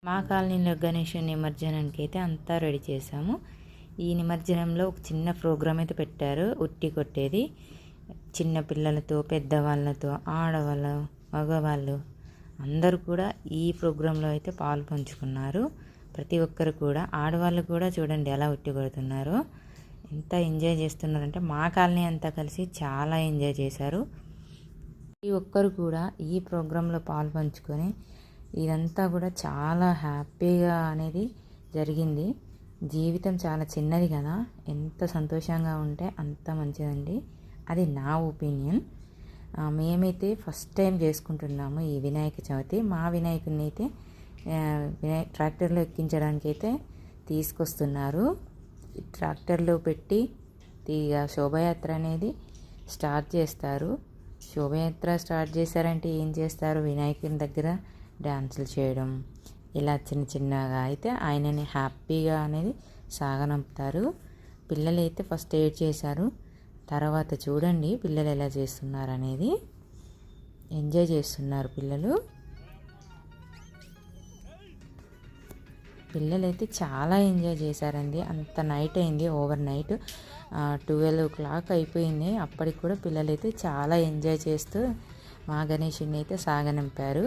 మా కాలనీలో గణేష్ నిమజ్జనానికి అయితే అంతా రెడీ చేసాము. ఈ నిమజ్జనంలో ఒక చిన్న ప్రోగ్రామ్ అయితే పెట్టారు. ఉట్టి కొట్టేది చిన్న పిల్లలతో, పెద్దవాళ్ళతో, ఆడవాళ్ళు, మగవాళ్ళు అందరూ కూడా ఈ ప్రోగ్రాంలో అయితే పాలు పంచుకున్నారు. ప్రతి ఒక్కరు కూడా, ఆడవాళ్ళు కూడా చూడండి ఎలా ఉట్టి కొడుతున్నారో, ఎంత ఎంజాయ్ చేస్తున్నారంటే మా కాలనీ అంతా కలిసి చాలా ఎంజాయ్ చేశారు. ప్రతి ఒక్కరు కూడా ఈ ప్రోగ్రాంలో పాలు పంచుకొని ఇదంతా కూడా చాలా హ్యాపీగా అనేది జరిగింది. జీవితం చాలా చిన్నది కదా, ఎంత సంతోషంగా ఉంటే అంత మంచిదండి. అది నా ఒపీనియన్. మేమైతే ఫస్ట్ టైం చేసుకుంటున్నాము ఈ వినాయక చవితి. మా వినాయకుడిని అయితే ట్రాక్టర్లో ఎక్కించడానికి అయితే తీసుకొస్తున్నారు. ట్రాక్టర్లో పెట్టి ఇక శోభయాత్ర అనేది స్టార్ట్ చేస్తారు. శోభయాత్ర స్టార్ట్ చేశారంటే ఏం చేస్తారు, వినాయకుని దగ్గర డ్యాన్సులు చేయడం, ఇలా చిన్న చిన్నగా అయితే ఆయనని హ్యాపీగా అనేది సాగనంపుతారు. పిల్లలు అయితే ఫస్ట్ ఎయిడ్ చేశారు. తర్వాత చూడండి పిల్లలు ఎలా చేస్తున్నారు అనేది, ఎంజాయ్ చేస్తున్నారు పిల్లలైతే చాలా ఎంజాయ్ చేశారండి. అంత నైట్ అయింది, ఓవర్ నైట్ 12 o'clock అయిపోయింది. అప్పటికి కూడా పిల్లలైతే చాలా ఎంజాయ్ చేస్తూ మా గణేషుని అయితే సాగనంపారు.